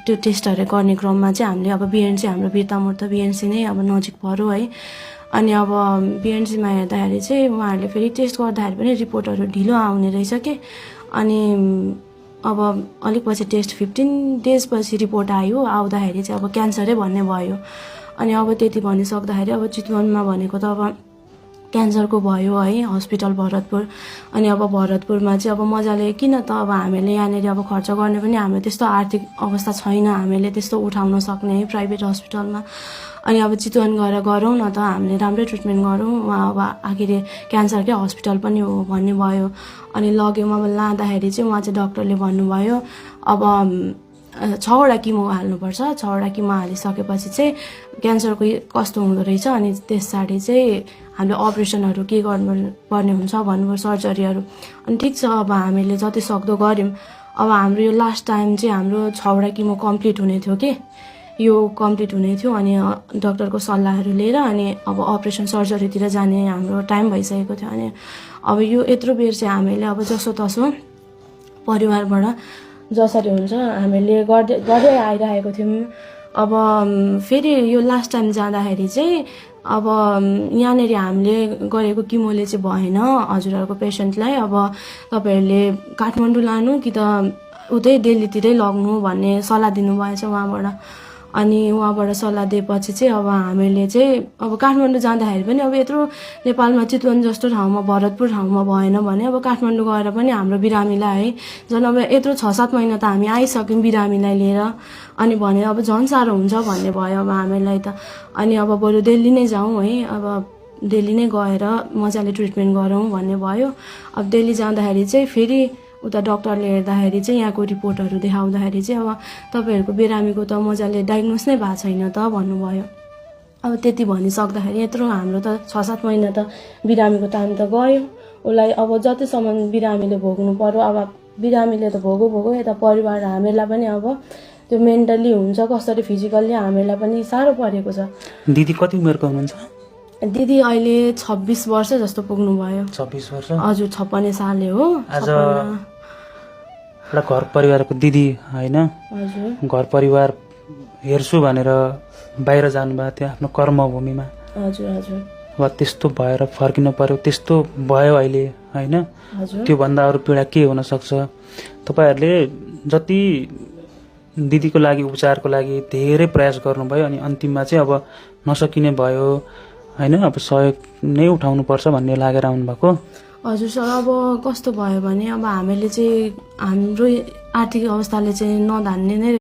त्यो टेस्टहरू गर्ने क्रममा चाहिँ हामीले अब बिएनसी हाम्रो वीरतामूर्त बिएनसी नै अब नजिक पर्यो है। अनि अब बिएनसीमा हेर्दाखेरि चाहिँ उहाँहरूले फेरि टेस्ट गर्दाखेरि पनि रिपोर्टहरू ढिलो आउने रहेछ के। अनि अब अलिक पछि टेस्ट 15 डेज पछि रिपोर्ट आयो, आउँदाखेरि चाहिँ अब क्यान्सरै भन्ने भयो। अनि अब त्यति भनिसक्दाखेरि अब चितवनमा भनेको त अब क्यान्सरको भयो है हस्पिटल भरतपुर। अनि अब भरतपुरमा चाहिँ अब मजाले किन त अब हामीले यहाँनिर अब खर्च गर्ने पनि हाम्रो त्यस्तो आर्थिक अवस्था छैन, हामीले त्यस्तो उठाउन सक्ने है प्राइभेट हस्पिटलमा। अनि अब चितवन गएर गरौँ न त, हामीले राम्रै ट्रिटमेन्ट गरौँ, उहाँ अब आखिर क्यान्सरकै हस्पिटल पनि हो भन्ने भयो। अनि लग्यौँ, अब लाँदाखेरि चाहिँ उहाँ चाहिँ डक्टरले भन्नुभयो अब 6वटा किमो हाल्नुपर्छ, 6वटा किमो हालिसकेपछि चाहिँ क्यान्सरको कस्तो हुँदो रहेछ। अनि त्यस पछाडि चाहिँ हामीले अपरेसनहरू के गर्नुपर्ने हुन्छ भन्नुभयो, सर्जरीहरू। अनि ठिक छ, अब हामीले जति सक्दो गऱ्यौँ। अब हाम्रो यो लास्ट टाइम चाहिँ हाम्रो 6वटा किमो कम्प्लिट हुने थियो कि, यो कम्प्लिट हुने थियो। अनि डक्टरको सल्लाहहरू लिएर अनि अब अपरेसन सर्जरीतिर जाने हाम्रो टाइम भइसकेको थियो। अनि अब यो यत्रो बेर चाहिँ हामीले अब जसो तसो परिवारबाट जसरी हुन्छ हामीले गर्दै आइरहेको थियौँ। अब फेरि यो लास्ट टाइम जाँदाखेरि चाहिँ अब यहाँनिर हामीले गरेको किमोले चाहिँ भएन हजुरहरूको पेसेन्टलाई, अब तपाईँहरूले काठमाडौँ लानु कि त उतै दिल्लीतिरै लग्नु भन्ने सल्लाह दिनुभएछ उहाँबाट। अनि उहाँबाट सल्लाह दिएपछि चाहिँ अब हामीले चाहिँ अब काठमाडौँ जाँदाखेरि पनि अब यत्रो नेपालमा चितवन जस्तो ठाउँमा भरतपुर ठाउँमा भएन भने अब काठमाडौँ गएर पनि हाम्रो बिरामीलाई है झन् अब यत्रो 6-7 महिना त हामी आइसक्यौँ बिरामीलाई लिएर। अनि भने अब झन् साह्रो हुन्छ भन्ने भयो अब हामीलाई त। अनि अब बरु दिल्ली नै जाउँ है, अब दिल्ली नै गएर मजाले ट्रिटमेन्ट गरौँ भन्ने भयो। अब दिल्ली जाँदाखेरि चाहिँ फेरि उता डक्टरले हेर्दाखेरि चाहिँ यहाँको रिपोर्टहरू देखाउँदाखेरि चाहिँ अब तपाईँहरूको बिरामीको त मजाले डायग्नोस नै भएको छैन त भन्नुभयो। अब त्यति भनिसक्दाखेरि यत्रो हाम्रो त 6-7 महिना त बिरामीको टाइम त गयो। उसलाई अब जतिसम्म बिरामीले भोग्नु पर्यो, अब बिरामीले त भोगो यता परिवार हामीलाई पनि अब त्यो मेन्टली हुन्छ कसरी फिजिकल्ली हामीलाई पनि साह्रो परेको छ। दिदी कति उमेरको हुनुहुन्छ? दिदी अहिले 26 वर्ष जस्तो पुग्नु भयो। 26 वर्ष? हजुर, 56 सालले हो। आज एउटा घर परिवारको दिदी होइन, हजुर घर परिवार हेर्छु भनेर बाहिर जानुभएको थियो आफ्नो कर्मभूमिमा। हजुर हजुर। अब त्यस्तो भएर फर्किनु पर्यो, त्यस्तो भयो अहिले होइन। हजुर। त्योभन्दा अरू पीडा के हुन सक्छ? तपाईँहरूले जति दिदीको लागि उपचारको लागि धेरै प्रयास गर्नुभयो, अनि अन्तिममा चाहिँ अब नसकिने भयो होइन, अब सहयोग नै उठाउनुपर्छ भन्ने लागेर आउनुभएको। हजुर सर, अब कस्तो भयो भने अब हामीले चाहिँ हाम्रो आर्थिक अवस्थाले चाहिँ नधान्ने नै